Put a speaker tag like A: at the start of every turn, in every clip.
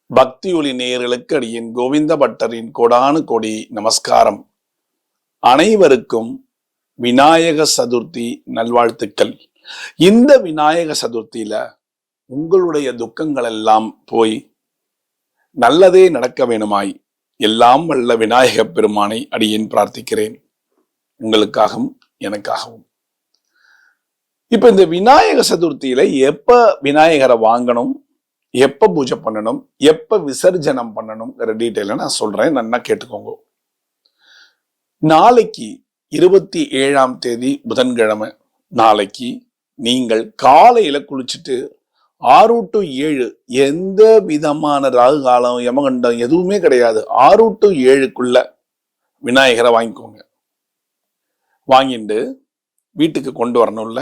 A: பக்தி ஒளி நேயர்களுக்கு அடியின் கோவிந்த பட்டரின் கோடானு கோடி நமஸ்காரம். அனைவருக்கும் விநாயக சதுர்த்தி நல்வாழ்த்துக்கள். இந்த விநாயக சதுர்த்தியில உங்களுடைய துக்கங்கள் எல்லாம் போய் நல்லதே நடக்க வேணுமாய் எல்லாம் வல்ல விநாயக பெருமானை அடியேன் பிரார்த்திக்கிறேன், உங்களுக்காகவும் எனக்காகவும். இப்ப இந்த விநாயக சதுர்த்தியில எப்ப விநாயகரை வாங்கணும், எப்ப பூஜை பண்ணணும், எப்ப விசர்ஜனம் பண்ணணும்ங்கிற டீட்டெயில நான் சொல்றேன், நல்லா கேட்டுக்கோங்க. நாளைக்கு 27ஆம் தேதி புதன்கிழமை நாளைக்கு நீங்கள் காலையில குளிச்சுட்டு 6 to 7 எந்த விதமான ராகு காலம் யமகண்டம் எதுவுமே கிடையாது, 6 to 7க்குள்ள விநாயகரை வாங்கிக்கோங்க. வாங்கிட்டு வீட்டுக்கு கொண்டு வரணும்ல,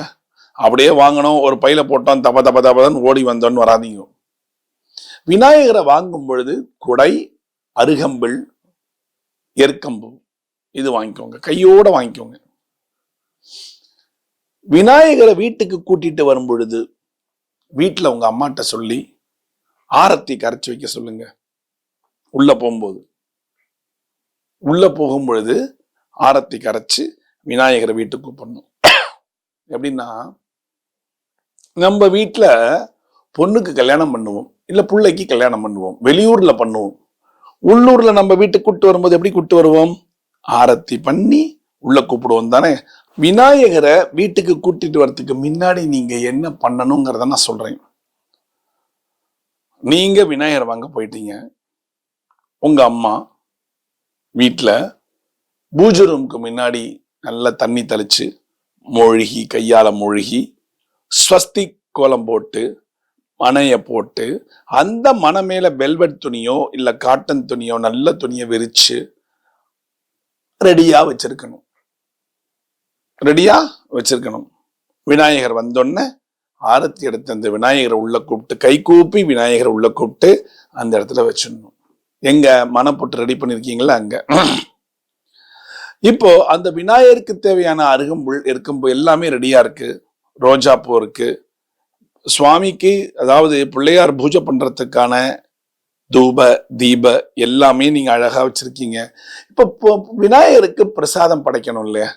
A: அப்படியே வாங்கணும் ஒரு பையில போட்டோம் தப தப தபதான் ஓடி வந்தோன்னு வராதீங்க. விநாயகரை வாங்கும் பொழுது குடை, அருகம்பில், எற்கம்பு இது வாங்கிக்கோங்க, கையோட வாங்கிக்கோங்க. விநாயகரை வீட்டுக்கு கூட்டிட்டு வரும் பொழுது வீட்டுல உங்க அம்மாட்ட சொல்லி ஆரத்தி கரைச்சி வைக்க சொல்லுங்க. உள்ள போகும் பொழுது ஆரத்தி கரைச்சு விநாயகரை வீட்டுக்கு கூப்பிடணும். எப்படின்னா, நம்ம வீட்டுல பொண்ணுக்கு கல்யாணம் பண்ணுவோம், இல்ல பிள்ளைக்கு கல்யாணம் பண்ணுவோம், வெளியூர்ல பண்ணுவோம். உள்ளூர்ல நம்ம வீட்டுக்கு கூட்டு வரும்போது எப்படி கூட்டு வருவோம்? ஆரத்தி பண்ணி உள்ள கூப்பிடுவோம் தானே. விநாயகரை வீட்டுக்கு கூட்டிட்டு வரதுக்கு முன்னாடி நீங்க என்ன பண்ணணுங்கிறத நான் சொல்றேன். நீங்க விநாயகரை வாங்க போயிட்டீங்க, உங்க அம்மா வீட்டுல பூஜை ரூமுக்கு முன்னாடி நல்லா தண்ணி தெளிச்சு மொழுகி, கையால மொழுகி, ஸ்வஸ்திக் கோலம் போட்டு மனைய போட்டு, அந்த மனை மேல வெல்வெட் துணியோ இல்ல காட்டன் துணியோ நல்ல துணியை விரிச்சு ரெடியா வச்சிருக்கணும். விநாயகர் வந்தோடனே ஆரத்தி எடுத்து அந்த விநாயகரை உள்ள கூப்பிட்டு, கை கூப்பி விநாயகரை உள்ள கூப்பிட்டு அந்த இடத்துல வச்சிடணும். எங்க மனை போட்டு ரெடி பண்ணிருக்கீங்களா அங்க. இப்போ அந்த விநாயகருக்கு தேவையான அருகம்புல், எருக்கம்பு எல்லாமே ரெடியா இருக்கு. ரோஜா பூ இருக்கு. சுவாமிக்கு, அதாவது பிள்ளையார் பூஜை பண்றதுக்கான தூப தீப எல்லாமே நீங்க அழகா வச்சிருக்கீங்க. இப்போ விநாயகருக்கு பிரசாதம் படைக்கணும் இல்லையா,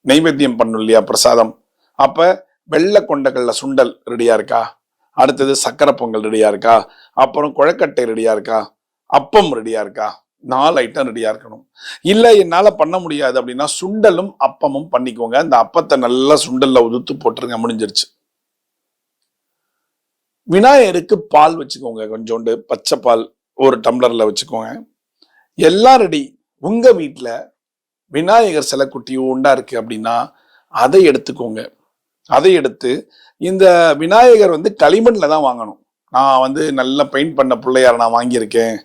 A: நைவேத்தியம் பண்ணணும் இல்லையா பிரசாதம். அப்ப வெள்ளை கொண்டக்கல்ல சுண்டல் ரெடியா இருக்கா, அடுத்தது சக்கரை பொங்கல் ரெடியா இருக்கா, அப்புறம் குழக்கட்டை ரெடியா இருக்கா, அப்பம் ரெடியா இருக்கா, 4 ஐட்டம் ரெடியா இருக்கணும். இல்ல என்னால பண்ண முடியாது அப்படின்னா சுண்டலும் அப்பமும் பண்ணிக்கோங்க. அந்த அப்பத்தை நல்லா சுண்டல்ல உதுத்து போட்டுருங்க, முடிஞ்சிருச்சு. விநாயகருக்கு பால் வச்சுக்கோங்க, கொஞ்சோண்டு பச்சை பால் 1 டம்ளர்ல வச்சுக்கோங்க. எல்லாம் ரெடி. உங்க வீட்டுல விநாயகர் சிலை குட்டி உண்டா இருக்கு அப்படின்னா அதை எடுத்துக்கோங்க. அதை எடுத்து, இந்த விநாயகர் களிமண்ல தான் வாங்கணும். நான் நல்ல பெயிண்ட் பண்ண பிள்ளையார் நான் வாங்கியிருக்கேன்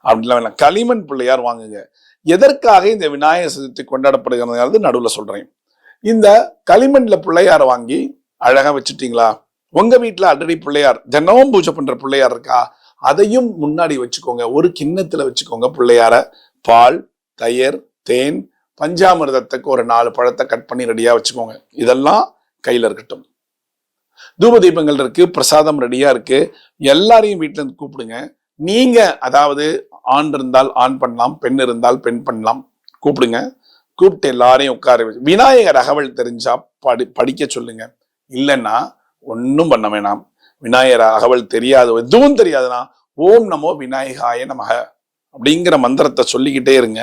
A: அப்படின்லாம் வேணாம், களிமண் பிள்ளையார் வாங்குங்க. எதற்காக இந்த விநாயகர் சதுர்த்தி கொண்டாடப்படுகிறது நடுவில் சொல்றேன். இந்த களிமண்ல பிள்ளையார வாங்கி அழகா வச்சுட்டீங்களா, உங்க வீட்டுல ஆல்ரெடி பிள்ளையார் தினமும் பூஜை பண்ற பிள்ளையார் இருக்கா, அதையும் முன்னாடி வச்சுக்கோங்க. ஒரு கிண்ணத்துல வச்சுக்கோங்க பிள்ளையார. பால், தயிர், தேன், பஞ்சாமிர்தத்துக்கு ஒரு 4 பழத்தை கட் பண்ணி ரெடியா வச்சுக்கோங்க. இதெல்லாம் கையில இருக்கட்டும். தூப தீபங்கள் இருக்கு, பிரசாதம் ரெடியா இருக்கு. எல்லாரையும் வீட்டுல இருந்து கூப்பிடுங்க. நீங்க, அதாவது ஆண் இருந்தால் ஆண் பண்ணலாம், பெண் இருந்தால் பெண் பண்ணலாம். கூப்பிடுங்க. கூப்பிட்டு எல்லாரையும் உட்கார வச்சு விநாயகர் அகவல் தெரிஞ்சா படிக்க சொல்லுங்க. இல்லைன்னா ஒன்னும் பண்ண வேணாம். விநாயகர் அகவல் தெரியாது, எதுவும் தெரியாதுன்னா ஓம் நமோ விநாயகாய நமக அப்படிங்கிற மந்திரத்தை சொல்லிக்கிட்டே இருங்க.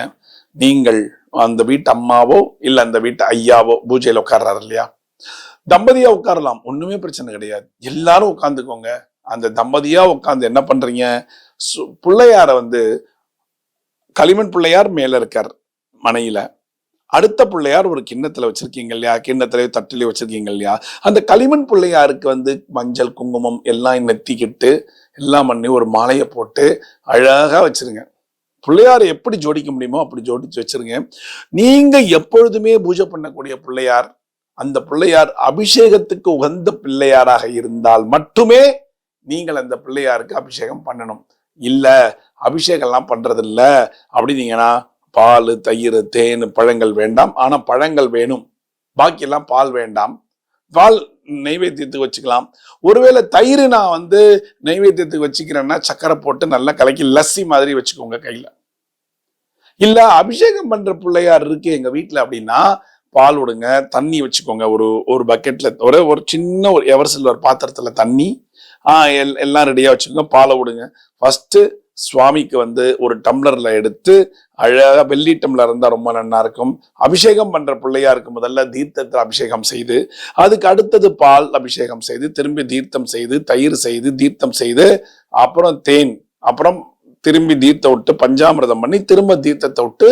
A: நீங்கள் அந்த வீட்டு அம்மாவோ இல்ல அந்த வீட்டு ஐயாவோ பூஜையில உட்கார்றாரு இல்லையா, தம்பதியா உட்காரலாம், ஒண்ணுமே பிரச்சனை கிடையாது. எல்லாரும் உட்கார்ந்துக்கோங்க. அந்த தம்பதியா உட்கார்ந்து என்ன பண்றீங்க, பிள்ளையார களிமண் பிள்ளையார் மேல இருக்கார் மனையில, அடுத்த பிள்ளையார் ஒரு கிண்ணத்துல வச்சிருக்கீங்க இல்லையா, கிண்ணத்திலேயே தட்டிலே வச்சிருக்கீங்க இல்லையா, அந்த களிமண் பிள்ளையாருக்கு மஞ்சள் குங்குமம் எல்லாம் நெத்திக்கிட்டு எல்லாம் பண்ணி ஒரு மாலையை போட்டு அழகா வச்சிருங்க. பிள்ளையாரை எப்படி ஜோடிக்க முடியுமோ அப்படி ஜோடிச்சு வச்சிருங்க. நீங்க எப்பொழுதுமே பூஜை பண்ணக்கூடிய பிள்ளையார், அந்த பிள்ளையார் அபிஷேகத்துக்கு உகந்த பிள்ளையாராக இருந்தால் மட்டுமே நீங்கள் அந்த பிள்ளையாருக்கு அபிஷேகம் பண்ணணும். இல்ல அபிஷேகம் எல்லாம் பண்றது இல்ல அப்படின்னீங்கன்னா பால், தயிர், தேன், பழங்கள் வேண்டாம். ஆனா பழங்கள் வேணும், பாக்கி எல்லாம் பால் வேண்டாம். பால் நைவேத்தியத்துக்கு வச்சுக்கலாம். ஒருவேளை தயிர் நான் வந்து நைவேத்தியத்துக்கு வச்சுக்கிறேன்னா சக்கரை போட்டு நல்லா கலக்கி லஸ்ஸி மாதிரி வச்சுக்கோங்க கையில. இல்ல அபிஷேகம் பண்ற பிள்ளையார் இருக்கு எங்க வீட்டுல அப்படின்னா பால் விடுங்க, தண்ணி வச்சுக்கோங்க. ஒரு பக்கெட்ல ஒரு சின்ன ஒரு எவர் சில்வர் பாத்திரத்துல தண்ணி எல்லாம் ரெடியா வச்சுக்கோங்க. பாலை விடுங்க. ஃபர்ஸ்ட் சுவாமிக்கு வந்து ஒரு டம்ளர்ல எடுத்து அழகா வெள்ளி டம்ளர் இருந்தா ரொம்ப நல்லா இருக்கும். அபிஷேகம் பண்ற பிள்ளையாருக்கு முதல்ல தீர்த்தத்தில் அபிஷேகம் செய்து, அதுக்கு அடுத்தது பால் அபிஷேகம் செய்து, திரும்பி தீர்த்தம் செய்து, தயிர் செய்து, தீர்த்தம் செய்து, அப்புறம் தேன், அப்புறம் திரும்பி தீர்த்த விட்டு பஞ்சாமிரதம் பண்ணி திரும்ப தீர்த்தத்தை விட்டு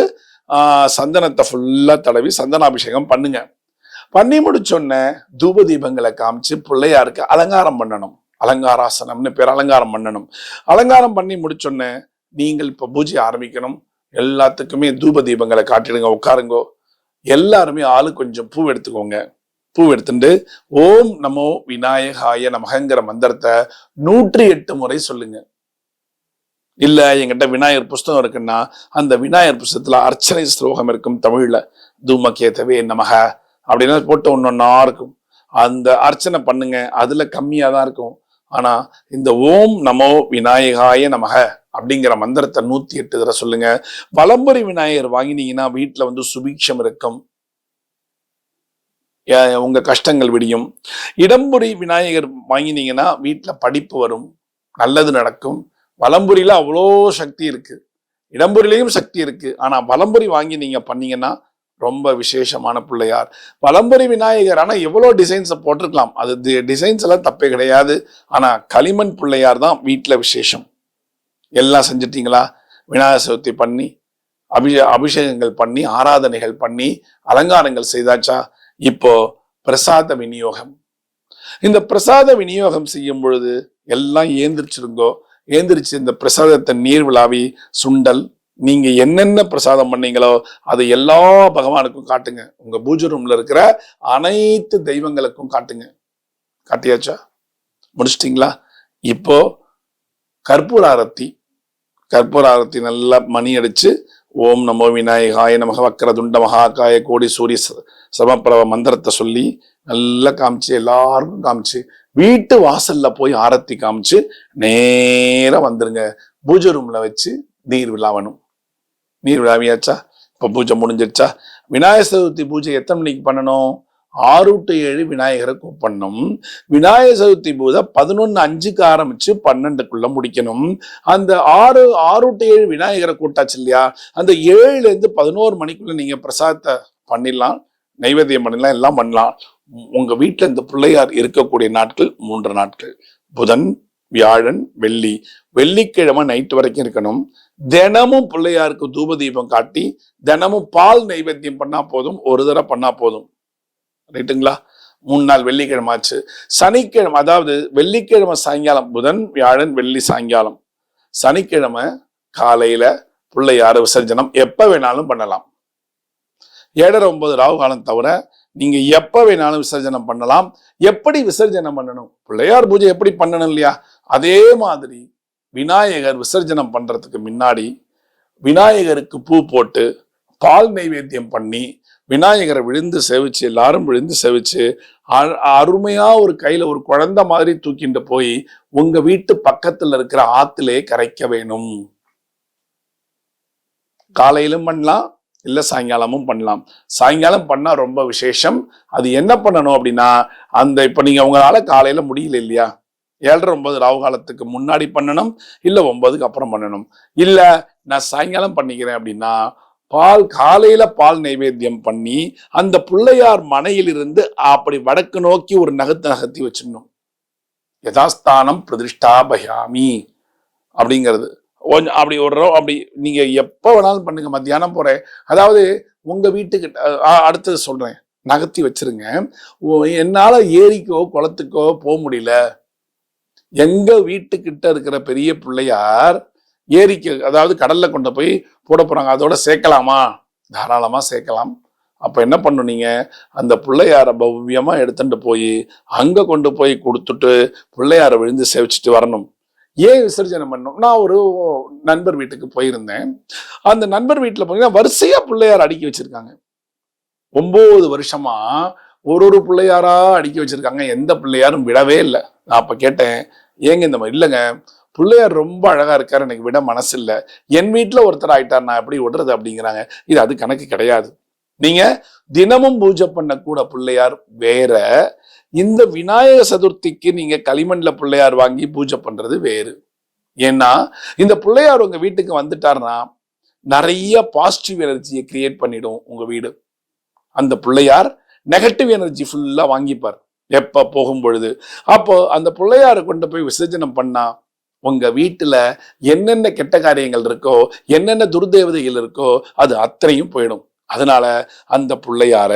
A: சந்தனத்தை ஃபுல்லா தடவி சந்தனாபிஷேகம் பண்ணுங்க. பண்ணி முடிச்சோன்ன தூப தீபங்களை காமிச்சு பிள்ளையாருக்கு அலங்காரம் பண்ணணும். அலங்காராசனம்னு பேர். அலங்காரம் பண்ணணும். அலங்காரம் பண்ணி முடிச்சோன்ன நீங்கள் இப்ப பூஜை ஆரம்பிக்கணும். எல்லாத்துக்குமே தூப தீபங்களை காட்டிடுங்க. உட்காருங்கோ. எல்லாருமே ஆளு கொஞ்சம் பூ எடுத்துக்கோங்க. பூ எடுத்துட்டு ஓம் நமோ விநாயகாய நமகங்கிற மந்திரத்தை 108 முறை சொல்லுங்க. இல்ல என்கிட்ட விநாயகர் புஸ்தகம் இருக்குன்னா அந்த விநாயகர் புஸ்தகத்துல அர்ச்சனை ஸ்லோகம் இருக்கும் தமிழ்ல. தூமகேதவே நமக அப்படின்னா போட்டு ஒன்னொன்னா இருக்கும். அந்த அர்ச்சனை பண்ணுங்க. அதுல கம்மியா தான் இருக்கும். ஆனா இந்த ஓம் நமோ விநாயகாய நமக அப்படிங்கிற மந்திரத்தை 108 தடவை சொல்லுங்க. வலம்புரி விநாயகர் வாங்கினீங்கன்னா வீட்டுல வந்து சுபீட்சம் இருக்கும். உங்க கஷ்டங்கள் விடியும். இடம்புரி விநாயகர் வாங்கினீங்கன்னா வீட்டுல படிப்பு வரும், நல்லது நடக்கும். வலம்புரியில அவ்வளோ சக்தி இருக்கு, இடம்புரியிலையும் சக்தி இருக்கு. ஆனா வலம்புரி வாங்கி நீங்க பண்ணீங்கன்னா ரொம்ப விசேஷமான பிள்ளையார். வலம்புரி விநாயகர் ஆனா எவ்வளவு டிசைன்ஸை போட்டிருக்கலாம். அது டிசைன்ஸ் எல்லாம் தப்பே கிடையாது. ஆனா களிமண் பிள்ளையார் தான் வீட்டுல விசேஷம். எல்லாம் செஞ்சிட்டீங்களா? விநாயகர் சதுர்த்தி பண்ணி அபிஷேகங்கள் பண்ணி ஆராதனைகள் பண்ணி அலங்காரங்கள் செய்தாச்சா? இப்போ பிரசாத விநியோகம். இந்த பிரசாத விநியோகம் செய்யும் பொழுது எல்லாம் ஏந்திரிச்சிருங்கோ. ஏந்திரிச்சு இந்த பிரசாதத்தை நீர் விழாவி சுண்டல் நீங்க என்னென்ன பிரசாதம் பண்ணீங்களோ அதை எல்லா பகவானுக்கும் காட்டுங்க. உங்க பூஜை ரூம்ல இருக்கிற அனைத்து தெய்வங்களுக்கும் காட்டுங்க. காட்டியாச்சா? முடிச்சிட்டீங்களா? இப்போ கற்பூர ஆரத்தி. கற்பூர ஆரத்தி நல்லா மணி அடிச்சு ஓம் நமோ விநாயகாய நமக வக்கரதுண்ட மகாகாய கோடி சூரிய சமப்பிரப மந்திரத்தை சொல்லி நல்லா காமிச்சு எல்லாருக்கும் காமிச்சு வீட்டு வாசல்ல போய் ஆரத்தி காமிச்சு நேரம் வந்துருங்க. பூஜை ரூம்ல வச்சு நீர் விழாவணும். நீர் விழாவியாச்சா? இப்ப பூஜை முடிஞ்சிருச்சா? விநாயகர் சதுர்த்தி பூஜை எத்தனை மணிக்கு பண்ணணும்? 6 to 7 விநாயகரை கூப்பிடணும். விநாயகர் சதுர்த்தி பூஜை 11:05 ஆரம்பிச்சு 12க்குள்ள முடிக்கணும். அந்த 6 to 7 விநாயகரை கூட்டாச்சு இல்லையா? அந்த 7 to 11 மணிக்குள்ள நீங்க பிரசாதத்தை பண்ணிடலாம், நைவேத்தியம் பண்ணிடலாம், எல்லாம் பண்ணலாம். உங்க வீட்டுல இந்த பிள்ளையார் இருக்கக்கூடிய நாட்கள் 3 நாட்கள். புதன், வியாழன், வெள்ளி. வெள்ளிக்கிழமை நைட்டு வரைக்கும் இருக்கணும். தினமும் பிள்ளையாருக்கு தூப தீபம் காட்டி தினமும் பால் நைவேத்தியம் பண்ணா போதும். ஒரு தடவை பண்ணா போதும். ரைட்டுங்களா? 3 நாள். வெள்ளிக்கிழமை ஆச்சு. சனிக்கிழமை, அதாவது வெள்ளிக்கிழமை சாயங்காலம், புதன், வியாழன், வெள்ளி சாயங்காலம். சனிக்கிழமை காலையில பிள்ளையார் விசர்ஜனம் எப்ப வேணாலும் பண்ணலாம். 7:30 ராகு காலம் தவிர நீங்க எப்ப வேணாலும் விசர்ஜனம் பண்ணலாம். எப்படி விசர்ஜனம் பண்ணணும்? பிள்ளையார் பூஜை எப்படி பண்ணணும் இல்லையா? அதே மாதிரி விநாயகர் விசர்ஜனம் பண்றதுக்கு முன்னாடி விநாயகருக்கு பூ போட்டு பால் நைவேத்தியம் பண்ணி விநாயகரை விழுந்து சேவிச்சு, எல்லாரும் விழுந்து சேவிச்சு அருமையா ஒரு கையில ஒரு குழந்தை மாதிரி தூக்கிட்டு போய் உங்க வீட்டு பக்கத்துல இருக்கிற ஆத்திலே கரைக்க வேணும். காலையிலும் பண்ணலாம், இல்ல சாயங்காலமும் பண்ணலாம். சாயங்காலம் பண்ணா ரொம்ப விசேஷம். அது என்ன பண்ணணும் அப்படின்னா, அந்த இப்ப நீங்க உங்களால காலையில முடியல இல்லையா, 7:30 ராகு காலத்துக்கு முன்னாடி பண்ணணும், இல்ல 9க்கு அப்புறம் பண்ணணும். இல்ல நான் சாயங்காலம் பண்ணிக்கிறேன் அப்படின்னா காலையில பால் நைவேத்தியம் பண்ணி அந்த பிள்ளையார் மனையிலிருந்து அப்படி வடக்கு நோக்கி ஒரு நகர்த்தி வச்சிடணும். யதாஸ்தானம் பிரதிஷ்டா பயாமி அப்படிங்கிறது. அப்படி அப்படி நீங்க எப்ப வேணாலும் பண்ணுங்க. மத்தியானம் போறேன், அதாவது உங்க வீட்டுக்கு அடுத்தது சொல்றேன், நகர்த்தி வச்சிருங்க. என்னால ஏரிக்கோ குளத்துக்கோ போக முடியல, எங்க வீட்டுக்கிட்ட இருக்கிற பெரிய பிள்ளையார் ஏரிக்கு, அதாவது கடல்ல கொண்டு போய் போட போறாங்க, அதோட சேர்க்கலாமா? தாராளமா சேர்க்கலாம். அப்ப என்ன பண்ணும், நீங்க அந்த பிள்ளையார பவ்யமா எடுத்துட்டு போய் அங்க கொண்டு போய் கொடுத்துட்டு பிள்ளையார விழுந்து சேவிச்சுட்டு வரணும். ஏன் விசர்ஜனம் பண்ணணும்? நான் ஒரு நண்பர் வீட்டுக்கு போயிருந்தேன். அந்த நண்பர் வீட்டுல போனீங்கன்னா வரிசையா பிள்ளையார் அடுக்கி வச்சிருக்காங்க. 9 வருஷமா ஒரு பிள்ளையாரா அடுக்கி வச்சிருக்காங்க, எந்த பிள்ளையாரும் விடவே இல்லை. நான் அப்ப கேட்டேன், ஏங்க இந்த மாதிரி? இல்லைங்க, பிள்ளையார் ரொம்ப அழகா இருக்காரு, எனக்கு விட மனசு இல்லை, என் வீட்டுல ஒருத்தர் ஆயிட்டார், நான் எப்படி விடுறது அப்படிங்கிறாங்க. இது அது கணக்கு கிடையாது. நீங்க தினமும் பூஜை பண்ண கூட பிள்ளையார் வேற, இந்த விநாயக சதுர்த்திக்கு நீங்க களிமண்ல பிள்ளையார் வாங்கி பூஜை பண்றது வேறு. ஏன்னா இந்த பிள்ளையார் உங்க வீட்டுக்கு வந்துட்டாருன்னா நிறைய பாசிட்டிவ் எனர்ஜியை கிரியேட் பண்ணிடும் உங்க வீடு. அந்த பிள்ளையார் நெகட்டிவ் எனர்ஜி ஃபுல்லா வாங்கிப்பார் எப்ப போகும் பொழுது. அப்போ அந்த பிள்ளையாரை கொண்டு போய் விசர்ஜனம் பண்ணா உங்க வீட்டுல என்னென்ன கெட்ட காரியங்கள் இருக்கோ, என்னென்ன துர்தேவதைகள் இருக்கோ, அது அத்தனையும் போயிடும். அதனால அந்த பிள்ளையார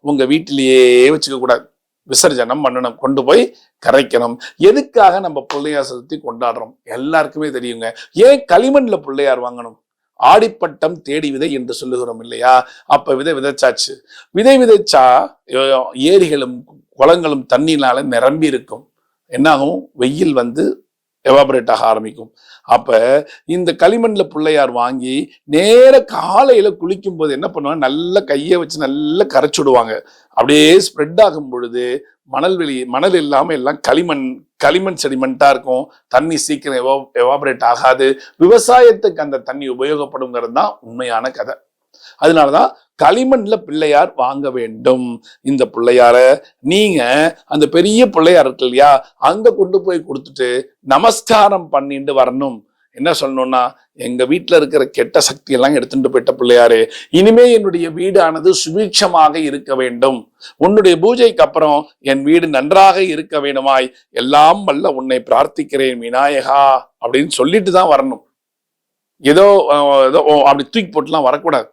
A: உங்க வீட்டிலேயே வச்சுக்க கூடாது, விசர்ஜனம் பண்ணணும், கொண்டு போய் கரைக்கணும். எதுக்காக நம்ம பிள்ளையார் சதுர்த்தி கொண்டாடுறோம் எல்லாருக்குமே தெரியுங்க. ஏன் களிமண்ல பிள்ளையார் வாங்கணும்? ஆடிப்பட்டம் தேடி விதை என்று சொல்லுகிறோம் இல்லையா? அப்ப விதை விதைச்சாச்சு, விதை விதைச்சா ஏரிகளும் குளங்களும் தண்ணினால நிரம்பி இருக்கும். என்னாகும்? வெயில் வந்து எவாபரேட் ஆக ஆரம்பிக்கும். அப்ப இந்த களிமண்ல பிள்ளையார் வாங்கி நேர காலையில குளிக்கும் போது என்ன பண்ணுவாங்க, நல்ல கையை வச்சு நல்லா கரைச்சுடுவாங்க. அப்படியே ஸ்ப்ரெட் ஆகும் பொழுது மணல் இல்லாம எல்லாம் களிமண் செடிமெண்டா இருக்கும். தண்ணி சீக்கிரம் எவாபரேட் ஆகாது. விவசாயத்துக்கு அந்த தண்ணி உபயோகப்படுங்கிறது தான் உண்மையான கதை. அதனாலதான் களிமண்ல பிள்ளையார் வாங்க வேண்டும். இந்த பிள்ளையார நீங்க அந்த பெரிய பிள்ளையார் இருக்கு இல்லையா, அங்க கொண்டு போய் கொடுத்துட்டு நமஸ்காரம் பண்ணிட்டு வரணும். என்ன சொல்லணும்னா, எங்க வீட்டுல இருக்கிற கெட்ட சக்தி எல்லாம் எடுத்துட்டு போயிட்ட பிள்ளையாரே, இனிமே என்னுடைய வீடானது சுபீட்சமாக இருக்க வேண்டும், உன்னுடைய பூஜைக்கு அப்புறம் என் வீடு நன்றாக இருக்க வேண்டுமாய் எல்லாம் வல்ல உன்னை பிரார்த்திக்கிறேன் விநாயகா அப்படின்னு சொல்லிட்டு தான் வரணும். ஏதோ அப்படி தூக்கி போட்டுலாம் வரக்கூடாது.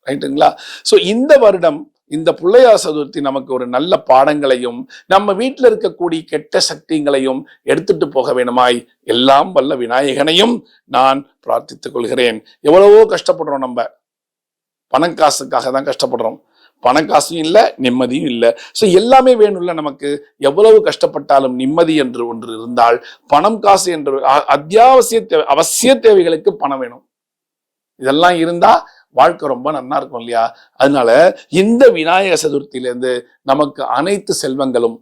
A: ரைட்டுங்களா? சோ இந்த வருடம் இந்த பிள்ளையார் சதுர்த்தி நமக்கு ஒரு நல்ல பாடங்களையும் நம்ம வீட்டில் இருக்கக்கூடிய கெட்ட சக்திகளையும் எடுத்துட்டு போக வேணுமாய் எல்லாம் வல்ல விநாயகனையும் நான் பிரார்த்தித்துக் கொள்கிறேன். எவ்வளவோ கஷ்டப்படுறோம், நம்ம பணம் காசுக்காக தான் கஷ்டப்படுறோம். பணம் காசும் இல்லை, நிம்மதியும் இல்லை. ஸோ எல்லாமே வேணும்ல நமக்கு. எவ்வளவு கஷ்டப்பட்டாலும் நிம்மதி என்று ஒன்று இருந்தால், பணம் காசு என்று அவசிய தேவைகளுக்கு பணம் வேணும். இதெல்லாம் இருந்தா வாழ்க்கை ரொம்ப நல்லா இருக்கும் இல்லையா? அதனால இந்த விநாயகர் சதுர்த்தியிலிருந்து நமக்கு அனைத்து செல்வங்களும்,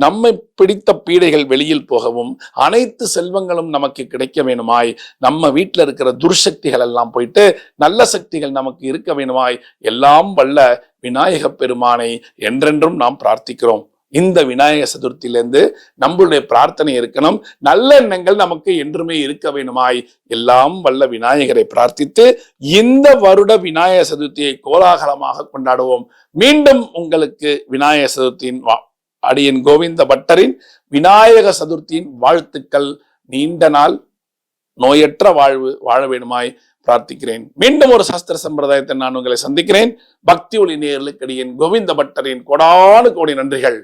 A: நம்மை பிடித்த பீடைகள் வெளியில் போகவும், அனைத்து செல்வங்களும் நமக்கு கிடைக்க வேணுமாய், நம்ம வீட்டில் இருக்கிற துர்சக்திகள் எல்லாம் போயிட்டு நல்ல சக்திகள் நமக்கு இருக்க வேணுமாய் எல்லாம் வல்ல விநாயக பெருமானை என்றென்றும் நாம் பிரார்த்திக்கிறோம். இந்த விநாயகர் சதுர்த்தியிலிருந்து நம்மளுடைய பிரார்த்தனை இருக்கணும், நல்ல எண்ணங்கள் நமக்கு என்றுமே இருக்க வேணுமாய் எல்லாம் வல்ல விநாயகரை பிரார்த்தித்து இந்த வருட விநாயகர் சதுர்த்தியை கோலாகலமாக கொண்டாடுவோம். மீண்டும் உங்களுக்கு விநாயகர் சதுர்த்தியின் அடியன் கோவிந்த பட்டரின் விநாயக சதுர்த்தியின் வாழ்த்துக்கள். நீண்ட நாள் நோயற்ற வாழ்வு வாழ வேணுமாய் பிரார்த்திக்கிறேன். மீண்டும் ஒரு சாஸ்திர சம்பிரதாயத்தை நான் உங்களை சந்திக்கிறேன். பக்தி ஒளி நேயர்களுக்கு அடியன் கோவிந்த பட்டரின் கோடானு கோடி நன்றிகள்.